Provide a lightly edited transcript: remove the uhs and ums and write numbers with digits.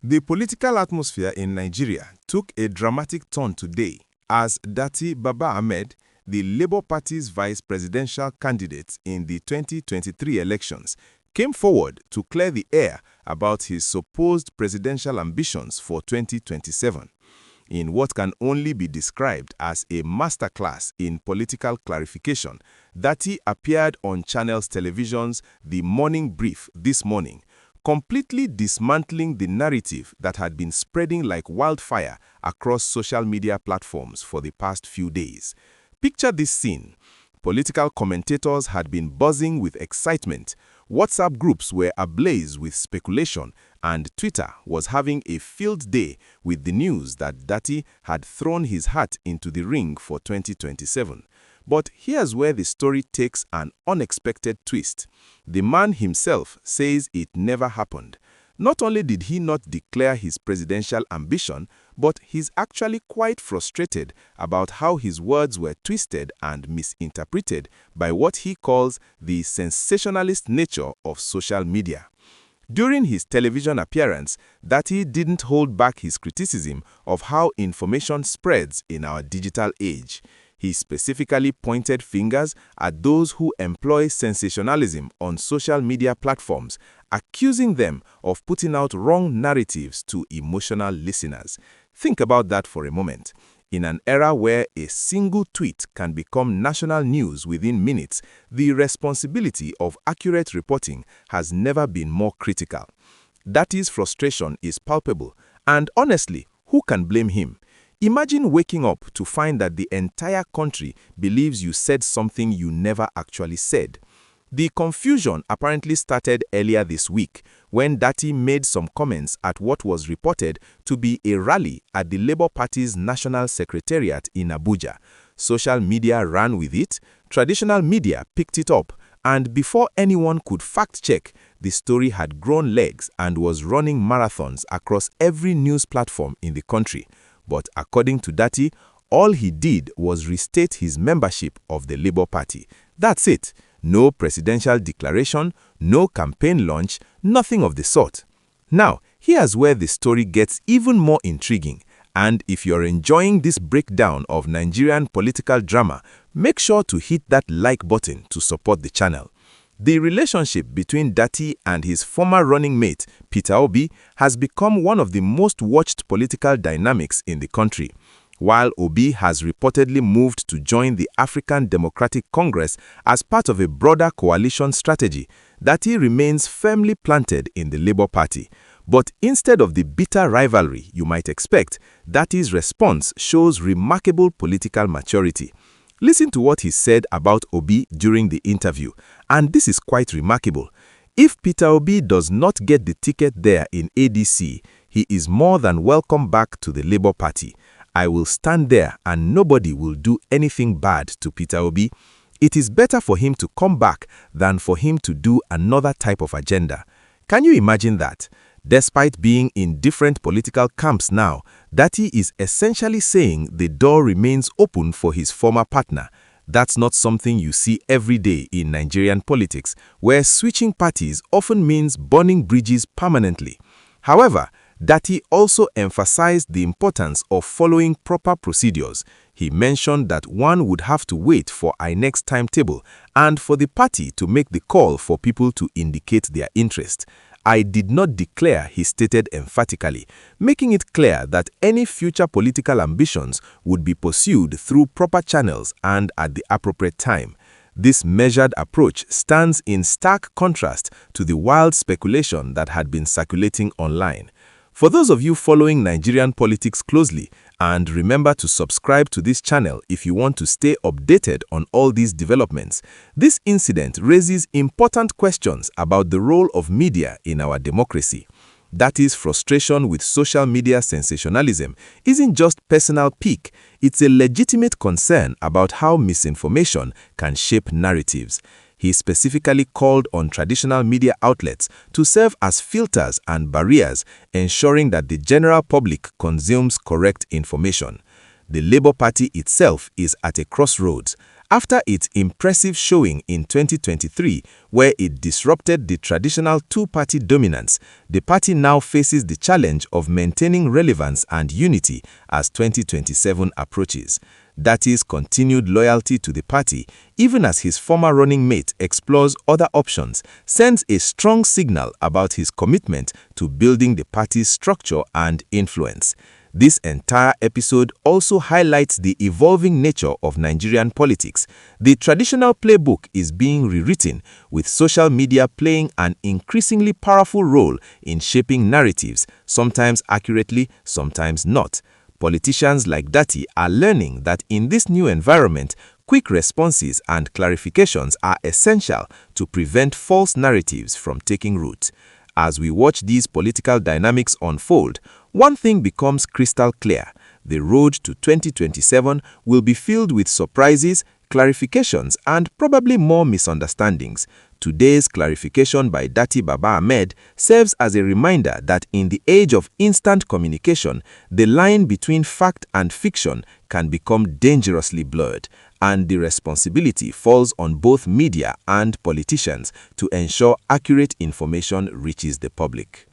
The political atmosphere in Nigeria took a dramatic turn today as Datti Baba-Ahmed, the Labour Party's vice presidential candidate in the 2023 elections, came forward to clear the air about his supposed presidential ambitions for 2027. In what can only be described as a masterclass in political clarification, Datti appeared on Channels Television's The Morning Brief this morning, completely dismantling the narrative that had been spreading like wildfire across social media platforms for the past few days. Picture this scene. Political commentators had been buzzing with excitement, WhatsApp groups were ablaze with speculation, and Twitter was having a field day with the news that Datti had thrown his hat into the ring for 2027. But here's where the story takes an unexpected twist. The man himself says it never happened. Not only did he not declare his presidential ambition, but he's actually quite frustrated about how his words were twisted and misinterpreted by what he calls the sensationalist nature of social media. During his television appearance, Datti didn't hold back his criticism of how information spreads in our digital age. He specifically pointed fingers at those who employ sensationalism on social media platforms, accusing them of putting out wrong narratives to emotional listeners. Think about that for a moment. In an era where a single tweet can become national news within minutes, the responsibility of accurate reporting has never been more critical. Datti's frustration is palpable, and honestly, who can blame him? Imagine waking up to find that the entire country believes you said something you never actually said. The confusion apparently started earlier this week when Datti made some comments at what was reported to be a rally at the Labour Party's National Secretariat in Abuja. Social media ran with it, traditional media picked it up, and before anyone could fact-check, the story had grown legs and was running marathons across every news platform in the country. But according to Datti, all he did was restate his membership of the Labour Party. That's it. No presidential declaration, no campaign launch, nothing of the sort. Now, here's where the story gets even more intriguing. And if you're enjoying this breakdown of Nigerian political drama, make sure to hit that like button to support the channel. The relationship between Datti and his former running mate, Peter Obi, has become one of the most watched political dynamics in the country. While Obi has reportedly moved to join the African Democratic Congress as part of a broader coalition strategy, Datti remains firmly planted in the Labour Party. But instead of the bitter rivalry you might expect, Datti's response shows remarkable political maturity. Listen to what he said about Obi during the interview, and this is quite remarkable. If Peter Obi does not get the ticket there in ADC, he is more than welcome back to the Labour Party. I will stand there and nobody will do anything bad to Peter Obi. It is better for him to come back than for him to do another type of agenda. Can you imagine that? Despite being in different political camps now, Datti is essentially saying the door remains open for his former partner. That's not something you see every day in Nigerian politics, where switching parties often means burning bridges permanently. However, Datti also emphasized the importance of following proper procedures. He mentioned that one would have to wait for INEC's timetable and for the party to make the call for people to indicate their interest. I did not declare, he stated emphatically, making it clear that any future political ambitions would be pursued through proper channels and at the appropriate time. This measured approach stands in stark contrast to the wild speculation that had been circulating online. For those of you following Nigerian politics closely, and remember to subscribe to this channel if you want to stay updated on all these developments, this incident raises important questions about the role of media in our democracy. Datti's frustration with social media sensationalism isn't just personal pique, it's a legitimate concern about how misinformation can shape narratives. He specifically called on traditional media outlets to serve as filters and barriers, ensuring that the general public consumes correct information. The Labour Party itself is at a crossroads. After its impressive showing in 2023, where it disrupted the traditional two-party dominance, the party now faces the challenge of maintaining relevance and unity as 2027 approaches. Datti's continued loyalty to the party, even as his former running mate explores other options, sends a strong signal about his commitment to building the party's structure and influence. This entire episode also highlights the evolving nature of Nigerian politics. The traditional playbook is being rewritten, with social media playing an increasingly powerful role in shaping narratives, sometimes accurately, sometimes not. Politicians like Datti are learning that in this new environment, quick responses and clarifications are essential to prevent false narratives from taking root. As we watch these political dynamics unfold, one thing becomes crystal clear: the road to 2027 will be filled with surprises, clarifications, and probably more misunderstandings. Today's clarification by Datti Baba-Ahmed serves as a reminder that in the age of instant communication, the line between fact and fiction can become dangerously blurred, and the responsibility falls on both media and politicians to ensure accurate information reaches the public.